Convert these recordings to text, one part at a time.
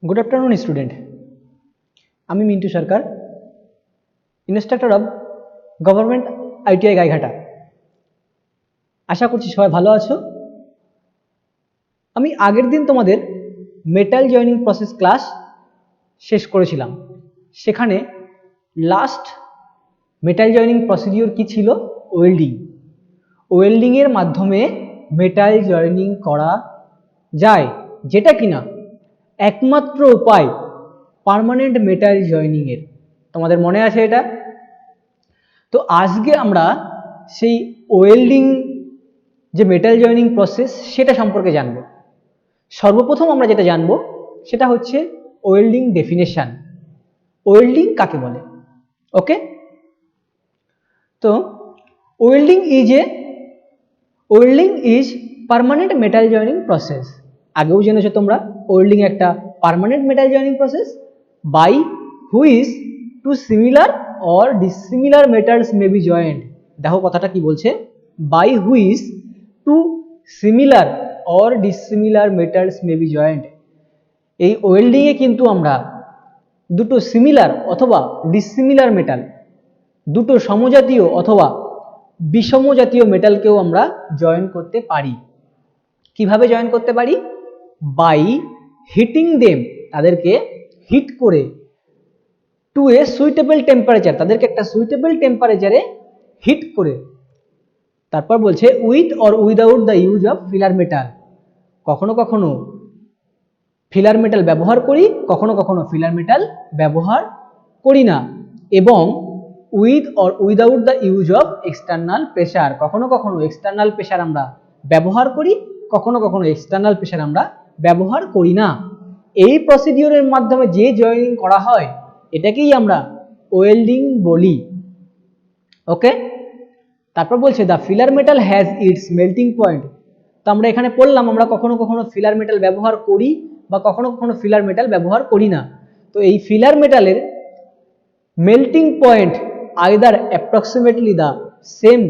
Good afternoon student আমি Mintu Sarkar instructor of government ITI Gaighata. আশা করছি সবাই ভালো আছো। আমি আগের দিন তোমাদের মেটাল জয়েনিং প্রসেস ক্লাস শেষ করেছিলাম। সেখানে লাস্ট মেটাল জয়েনিং প্রসিডিওর কি ছিল? ওয়েল্ডিং। ওয়েল্ডিং এর মাধ্যমে মেটাল জয়েনিং করা যায়, যেটা কিনা একমাত্র উপায় পার্মানেন্ট মেটাল জয়েনিং এর। তোমাদের মনে আছে এটা? তো আজকে আমরা সেই ওয়েল্ডিং যে মেটাল জয়েনিং প্রসেস সেটা সম্পর্কে জানব। সর্বপ্রথম আমরা যেটা জানব সেটা হচ্ছে ওয়েল্ডিং ডেফিনেশন। ওয়েল্ডিং কাকে বলে? ওকে, তো welding is permanent metal joining process. আগেও জেনেছো তোমরা, ওয়েল্ডিং একটা permanent metal joining process by which two similar or dissimilar metals may be joined। দেখো কথাটা কি বলছে, by which two similar or dissimilar metals may be joined। এই welding এ কিন্তু আমরা দুটো সিমিলার অথবা ডিসিমিলার মেটাল, দুটো সমজাতীয় অথবা বিষমজাতীয় মেটালকেও আমরা জয়েন করতে পারি। কিভাবে জয়েন করতে পারি? বাই হিটিং দেম, তাদেরকে হিট করে, টু এ সুইটেবল টেম্পারেচার, তাদেরকে একটা সুইটেবল টেম্পারেচারে হিট করে। তারপর বলছে with or without the use of filler metal. কখনো কখনো ফিলার মেটাল ব্যবহার করি, কখনো কখনো ফিলার মেটাল ব্যবহার করি না। এবং with or without the use of external pressure. কখনো কখনো এক্সটার্নাল প্রেসার আমরা ব্যবহার করি, কখনো কখনো এক্সটার্নাল প্রেসার আমরা ব্যবহার করি না। এই প্রসিডিওরের মাধ্যমে যে জয়েনিং করা হয় এটাকেই আমরা ওয়েল্ডিং বলি। ওকে, তারপর বলছে the filler metal has its melting point. তো আমরা এখানে পড়লাম আমরা কখনো কখনো ফিলার মেটাল ব্যবহার করি বা কখনো কখনো ফিলার মেটাল ব্যবহার করি না। তো এই ফিলার মেটালের melting point either approximately the same.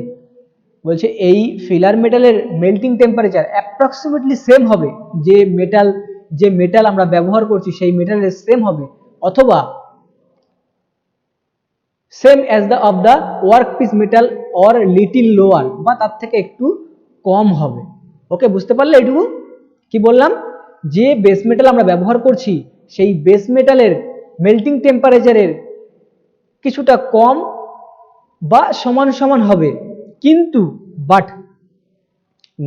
বলছে এই ফিলার মেটালের মেল্টিং টেম্পারেচার অ্যাপ্রক্সিমেটলি সেম হবে, যে মেটাল আমরা ব্যবহার করছি সেই মেটালের সেম হবে, অথবা same as the of the work piece metal or little lower, বা তার থেকে একটু কম হবে। ওকে, বুঝতে পারলে এটুকু? কি বললাম? যে বেস মেটাল আমরা ব্যবহার করছি সেই বেস মেটালের মেল্টিং টেম্পারেচারের কিছুটা কম বা সমান সমান হবে, কিন্তু but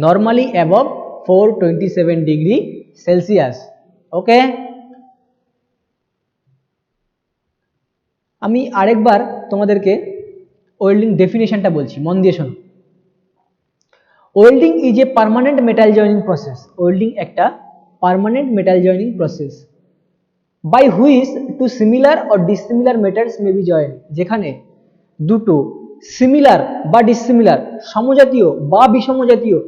normally above 427 degree Celsius. Okay, আমি আরেকবার তোমাদেরকে ওয়েল্ডিং ডেফিনেশনটা বলছি, মন দিয়ে শোনো। Welding is a permanent metal joining process. Welding একটা permanent metal joining process by which two similar or dissimilar metals may be joint. যেখানে দুটো সিমিলার বা ডিসিমিলার, সমজাতীয় বা বিষমজাতীয়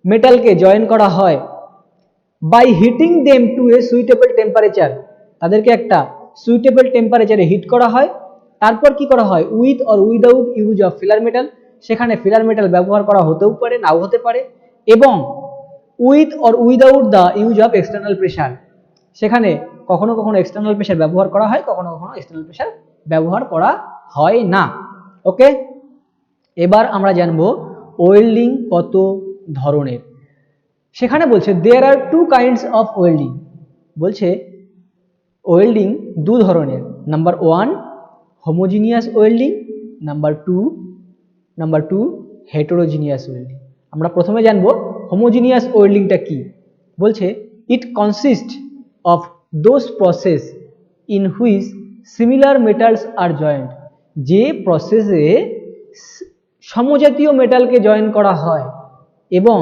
মেটালকে জয়েন করা হয় by heating them to a suitable temperature. তাদেরকে একটা সুইটেবল টেম্পারেচারে হিট করা হয়। তারপর কি করা হয়? With or without use of filler metal. সেখানে ফিলার মেটাল ব্যবহার করা হতেও পারে, নাও হতে পারে। এবং with or without the use of external pressure. সেখানে কখনো কখনো এক্সটার্নাল প্রেসার ব্যবহার করা হয়, কখনো কখনো এক্সটার্নাল প্রেসার ব্যবহার করা হয় না। ওকে, এবার আমরা জানবো ওয়েল্ডিং কত ধরনের। সেখানে বলছে there are two kinds of welding. বলছে ওয়েল্ডিং দু ধরনের। Number one homogeneous welding, number two heterogeneous welding. আমরা প্রথমে জানবো হোমোজিনিয়াস ওয়েল্ডিংটা কি। বলছে it consist of those process in which similar metals are joint. যে প্রসেসে সমজাতীয় মেটালকে জয়েন করা হয় এবং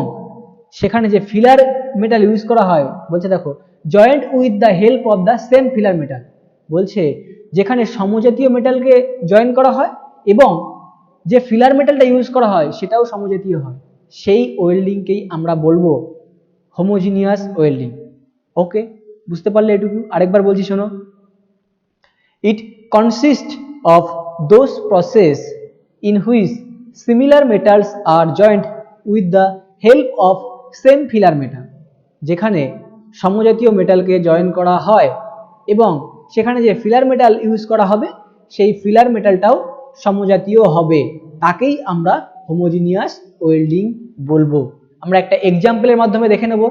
সেখানে যে ফিলার মেটাল ইউজ করা হয়, বলছে দেখো joint with the help of the same filler metal. বলছে যেখানে সমজাতীয় মেটালকে জয়েন করা হয় এবং যে ফিলার মেটালটা ইউজ করা হয় সেটাও সমজাতীয় হয়, সেই ওয়েল্ডিংকেই আমরা বলবো হোমোজিনিয়াস ওয়েল্ডিং। ওকে, বুঝতে পারলে এটুকু? আরেকবার বলছি শোনো। It consist of those process in which similar metals are joint with the help of same filler metal. যেখানে সমজাতীয় মেটালকে জয়েন করা হয় এবং সেখানে যে ফিলার মেটাল ইউজ করা হবে সেই ফিলার মেটালটাও সমজাতীয় হবে, তাকেই আমরা হোমোজিনিয়াস ওয়েল্ডিং বলবো। আমরা একটা এক্সাম্পলের মাধ্যমে দেখে নেব।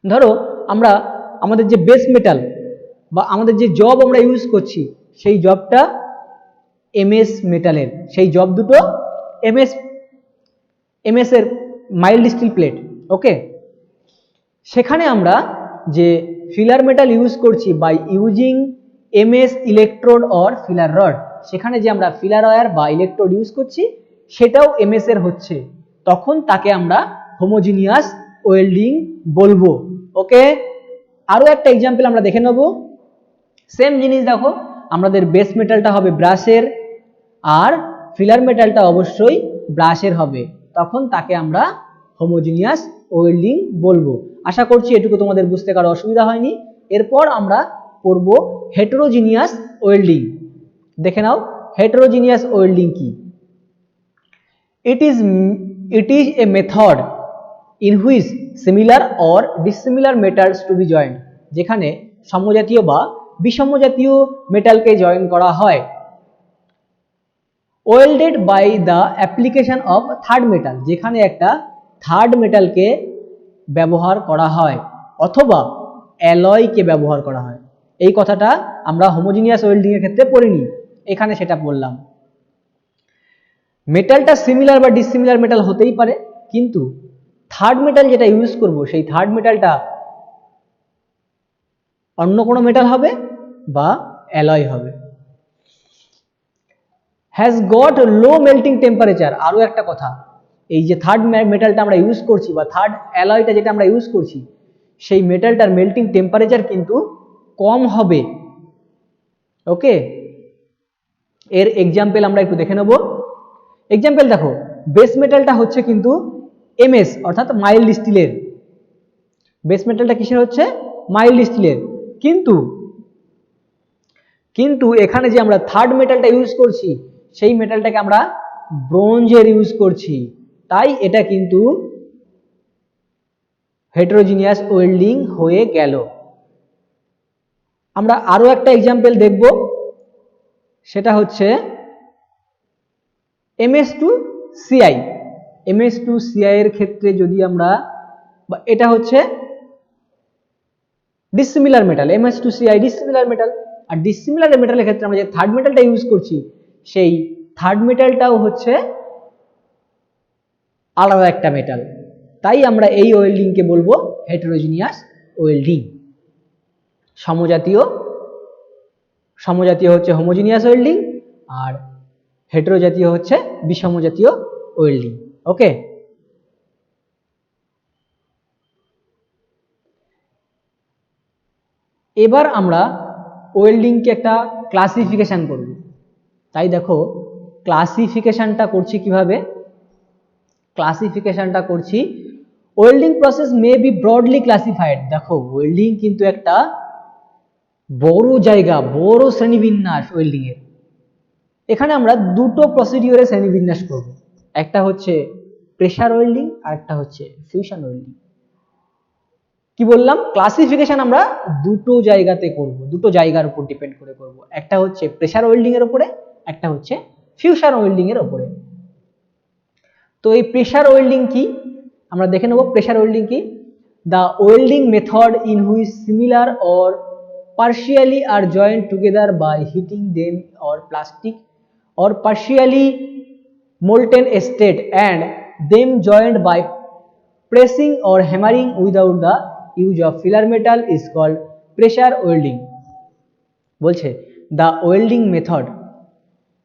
ধরো আমরা আমাদের যে বেস মেটাল বা আমাদের যে জব আমরা ইউজ করছি সেই জবটা এমএস মেটালের, সেই জব দুটো এমএস এর মাইল্ড স্টিল প্লেট। ওকে, সেখানে আমরা যে ফিলার মেটাল ইউজ করছি by using MS electrode or filler rod, সেখানে যে আমরা ফিলার ওয়্যার বা ইলেকট্রোড ইউজ করছি সেটাও এমএস এর হচ্ছে, তখন তাকে আমরা হোমোজিনিয়াস ওয়েল্ডিং বলবো। ওকে, আরো একটা এক্সাম্পল আমরা দেখে নেব। সেম জিনিস দেখো, আমাদের বেস মেটালটা হবে ব্রাশের আর ফিলার মেটালটা অবশ্যই ব্রাশের হবে, তখন তাকে আমরা হোমোজিনিয়াস ওয়েল্ডিং বলবো। আশা করছি এটুকু তোমাদের বুঝতে কারো অসুবিধা হয়নি। এরপর আমরা পড়বো হেটেরোজিনিয়াস ওয়েল্ডিং। দেখে নাও হেটেরোজিনিয়াস ওয়েল্ডিং কি। It is a method in which similar or dissimilar metals to be joined, যেখানে সমজাতীয় বা বিষমজাতীয় মেটালকে জয়েন করা হয়। Welded by the application of third metal, যেখানে একটা থার্ড মেটালকে ব্যবহার করা হয় অথবা অ্যালয়কে ব্যবহার করা হয়। এই কথাটা আমরা হোমোজিনিয়াস ওয়েল্ডিং এর ক্ষেত্রে পড়িনি, এখানে সেটা বললাম। মেটালটা সিমিলার বা ডিসিমিলার মেটাল হতেই পারে, কিন্তু থার্ড মেটাল যেটা ইউজ করব সেই থার্ড মেটালটা অন্য কোনো মেটাল হবে বা অ্যালয় হবে। Has got low melting temperature, আরও একটা কথা, এই যে থার্ড মেটালটা আমরা ইউজ করছি বা থার্ড অ্যালয়টা যেটা আমরা ইউজ করছি সেই মেটালটার মেল্টিং টেম্পারেচার কিন্তু কম হবে। ওকে, এর এক্সাম্পল আমরা একটু দেখে নেব। এক্সাম্পল দেখো, বেস মেটালটা হচ্ছে কিন্তু এমএস অর্থাৎ মাইল্ড স্টিলের, বেস মেটালটা কিসের হচ্ছে মাইল্ড স্টিলের, কিন্তু এখানে যে আমরা থার্ড মেটালটা ইউজ করছি সেই মেটালটাকে আমরা ব্রোঞ্জের ইউজ করছি, তাই এটা কিন্তু হেটেরোজিনিয়াস ওয়েল্ডিং হয়ে গেল। আমরা আরো একটা এক্সাম্পল দেখব, সেটা হচ্ছে MS2CI। MS2CI এর ক্ষেত্রে যদি আমরা, এটা হচ্ছে dissimilar metal, MS2CI dissimilar metal, আর ডিসিমিলার মেটালের ক্ষেত্রে আমরা যে থার্ড মেটালটা ইউজ করছি সেই থার্ড মেটালটাও হচ্ছে আলাদা একটা মেটাল, তাই আমরা এই ওয়েল্ডিংকে বলবো হেটেরোজিনিয়াস ওয়েল্ডিং। সমজাতীয় হচ্ছে হোমোজিনিয়াস ওয়েল্ডিং আর হেটেরোজাতীয় হচ্ছে বিষমজাতীয় ওয়েল্ডিং। ওকে, এবার আমরা ওয়েল্ডিংকে একটা ক্লাসিফিকেশন করব। তাই দেখো ক্লাসিফিকেশনটা করছি কিভাবে, ক্লাসিফিকেশনটা করছি welding process may be broadly classified. দেখো ওয়েল্ডিং কিন্তু একটা বড় জায়গা, বড় শ্রেণীবিন্যাস ওয়েল্ডিং এর। এখানে আমরা দুটো প্রসিডিওরে শ্রেণীবিন্যাস করব, একটা হচ্ছে প্রেসার ওয়েল্ডিং আর একটা হচ্ছে ফিউশন ওয়েল্ডিং। কি বললাম, ক্লাসিফিকেশন আমরা দুটো জায়গাতে করব, দুটো জায়গার উপর ডিপেন্ড করে করব, একটা হচ্ছে প্রেসার ওয়েল্ডিং এর উপরে, একটা হচ্ছে ফিউশন ওয়েল্ডিং এর উপরে। তো এই প্রেসার ওয়েল্ডিং কি আমরা দেখে নেব। প্রেসার ওয়েল্ডিং কি, the welding method in which similar or partially are joined together by heating them or plastic or partially molten state and them joined by pressing or hammering without the use of filler metal is called pressure welding। বলছে the welding method,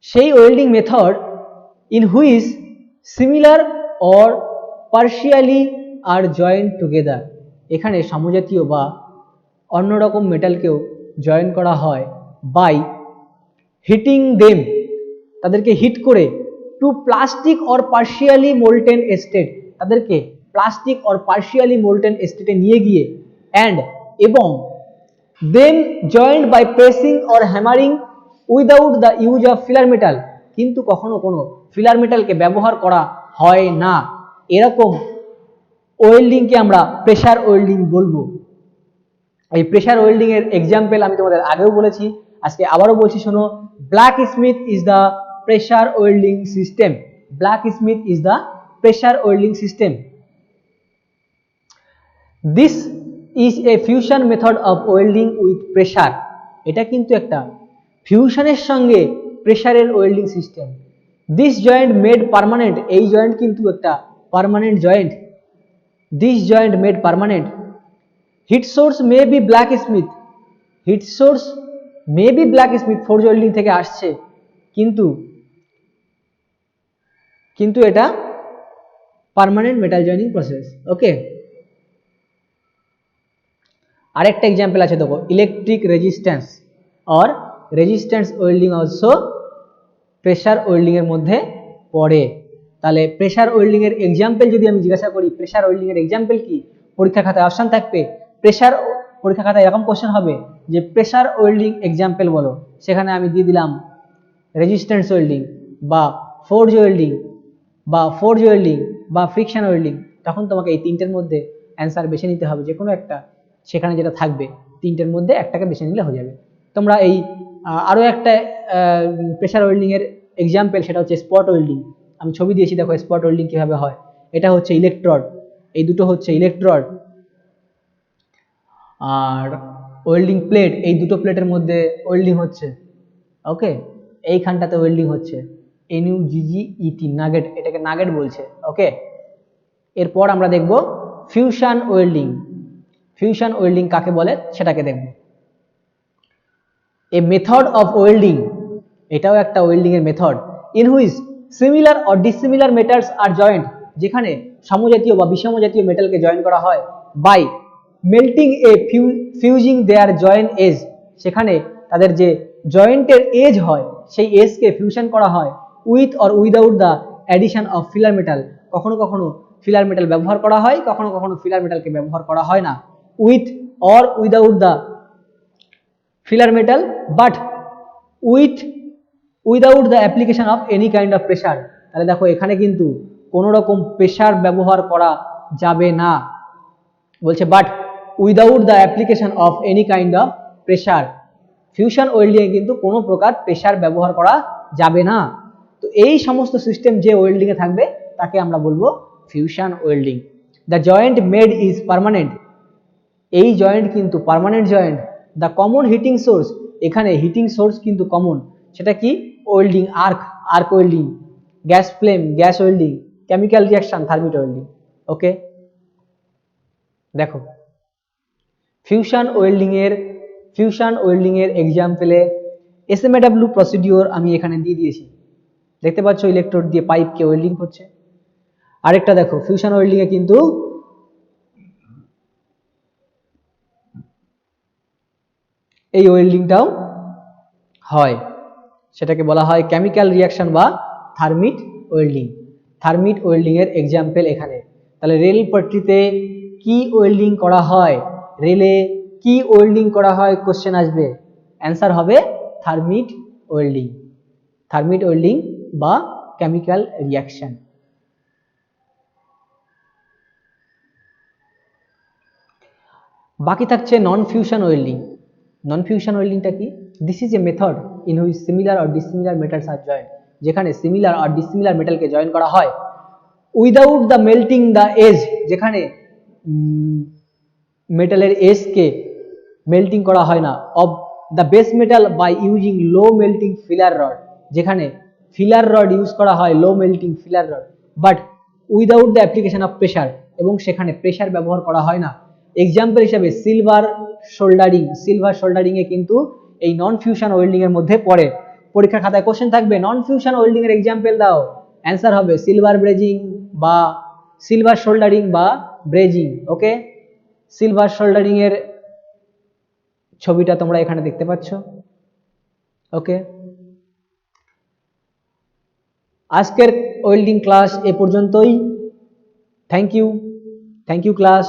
সেই welding method in which similar or partially are join together, এখানে সমজাতীয় বা অন্যরকম মেটালকেও join করা হয় by heating them, তাদেরকে হিট করে, to plastic or partially molten state, তাদেরকে প্লাস্টিক অর পার্শিয়ালি মোল্টেন স্টেটে নিয়ে গিয়ে এবং them joint by pressing or hammering without the use of filler metal, কিন্তু কখনো কোনো ফিলার মেটালকে ব্যবহার করা হয় না, এরকম ওয়েল্ডিংকে আমরা প্রেসার ওয়েল্ডিং বলবো। এই প্রেসার ওয়েল্ডিং এর এক্সাম্পল আমি তোমাদের আগেও বলেছি, আজকে আবারও বলছি শোনো। Blacksmith is the pressure welding system. Blacksmith is the pressure welding system. This is a fusion method of welding with pressure. এটা কিন্তু একটা ফিউশনের সঙ্গে প্রেসারের welding system. This joint made permanent, এই জয়েন্ট কিন্তু একটা permanent joint. This joint made permanent. Heat source may be blacksmith. Heat source may be blacksmith, forge welding থেকে আসছে, কিন্তু এটা পার্মানেন্ট মেটাল জয়েনিং প্রসেস। ওকে, আরেকটা example আছে দেখো, electric resistance or resistance welding also pressure welding এর মধ্যে পড়ে। তাহলে প্রেসার ওয়েল্ডিং এর এক্সাম্পল যদি আমি জিজ্ঞাসা করি, প্রেসার ওয়েল্ডিং এর এক্সাম্পল কি, পরীক্ষা খাতায় অপশন থাকবে প্রেসার, পরীক্ষা খাতায় এরকম কোশ্চেন হবে যে প্রেসার ওয়েল্ডিং এক্সাম্পল বলো, সেখানে আমি দিয়ে দিলাম রেজিস্ট্যান্স ওয়েল্ডিং বা ফোর্জ ওয়েল্ডিং বা ফ্রিকশন ওয়েল্ডিং। তখন তোমাকে এই তিনটের মধ্যে অ্যান্সার বেছে নিতে হবে, যে কোনো একটা, সেখানে যেটা থাকবে তিনটের মধ্যে একটাকে বেছে নিলে হয়ে যাবে। তোমরা এই আরও একটা প্রেসার ওয়েল্ডিং এর এক্সাম্পল, সেটা হচ্ছে স্পট ওয়েল্ডিং। আমি ছবি দিয়েছি দেখো স্পট ওয়েল্ডিং কিভাবে হয়। এটা হচ্ছে ইলেকট্রড, এই দুটো হচ্ছে ইলেকট্রড, আর ওয়েল্ডিং প্লেট, এই দুটো প্লেটের মধ্যে ওয়েল্ডিং হচ্ছে। ওকে, এইখানটাতে ওয়েল্ডিং হচ্ছে, NUGGET, নাগেট, এটাকে নাগেট বলছে। ওকে, এরপর আমরা দেখব ফিউশন ওয়েল্ডিং। ফিউশন ওয়েল্ডিং কাকে বলে সেটাকে দেখব। এ মেথড অফ ওয়েল্ডিং, এটাও একটা ওয়েল্ডিং এর method, in which similar or dissimilar metals are joint, যেখানে সমজাতীয় বা বিষমজাতীয় মেটালকে জয়েন করা হয় by melting a fusing their joint edge, সেখানে তাদের যে জয়েন্টের এজ হয় সেই এজকে ফিউশন করা হয় with or without the addition of filler metal. কখনো কখনো ফিলার মেটাল ব্যবহার করা হয়, কখনো কখনো ফিলার মেটালকে ব্যবহার করা হয় না। With or without the filler metal, but without the application of any kind of pressure. তাহলে দেখো এখানে কিন্তু কোনো রকম প্রেসার ব্যবহার করা যাবে না, বলছে but without the application of any kind of pressure. Fusion welding এ কিন্তু কোনো প্রকার প্রেসার ব্যবহার করা যাবে না। তো এই সমস্ত সিস্টেম যে ওয়েল্ডিং এ থাকবে তাকে আমরা বলবো fusion welding. The joint made is permanent, এই জয়েন্ট কিন্তু permanent joint. The common heating source, এখানে হিটিং সোর্স কিন্তু কমন, সেটা কি welding arc welding, gas flame gas welding, chemical reaction thermit welding. Okay, দেখো ফিউশন ওয়েল্ডিং এর এক্সাম্পলে SMAW procedure আমি এখানে দিয়ে দিয়েছি, দেখতে পাচ্ছ ইলেকট্রোড দিয়ে পাইপকে ওয়েল্ডিং করছে। আরেকটা দেখো ফিউশন ওয়েল্ডিং এ কিন্তু এই ওয়েল্ডিংটাও হয়, সেটাকে বলা হয় কেমিক্যাল রিঅ্যাকশন বা থার্মিট ওয়েল্ডিং। থার্মিট ওয়েল্ডিং এর এক্সাম্পল এখানে। তাহলে রেল পট্টিতে কি ওয়েল্ডিং করা হয়, রেলে কি ওয়েল্ডিং করা হয় কোশ্চেন আসবে, অ্যান্সার হবে থার্মিট ওয়েল্ডিং। থার্মিট ওয়েল্ডিং বা কেমিক্যাল রিঅ্যাকশন। বাকি থাকছে non fusion welding. Non fusion ওয়েল্ডিংটা কি? This is a method in which similar or dissimilar metals are joint, যেখানে সিমিলার আর ডিসিমিলার মেটালকে জয়েন করা হয় without the melting the edge, যেখানে মেটালের এজকে মেল্টিং করা হয় না, of the base metal by using low melting filler rod, যেখানে ফিলার রড ইউজ করা হয়, low melting filler rod, but without the application of pressure, এবং সেখানে প্রেসার ব্যবহার করা হয় না। এক্সাম্পল হিসাবে সিলভার সোল্ডারিং এ কিন্তু এই নন ফিউশন ওয়েল্ডিং এর মধ্যে পড়ে। পরীক্ষা খাতায় কোশ্চেন থাকবে নন ফিউশন ওয়েল্ডিং এর এক্সাম্পল দাও, অ্যান্সার হবে সিলভার ব্রেজিং বা সিলভার সোল্ডারিং বা ব্রেজিং। ওকে, সিলভার সোল্ডারিং এর ছবিটা তোমরা এখানে দেখতে পাচ্ছ। ওকে, আজকের ওয়েল্ডিং ক্লাস এ পর্যন্তই। Thank you class.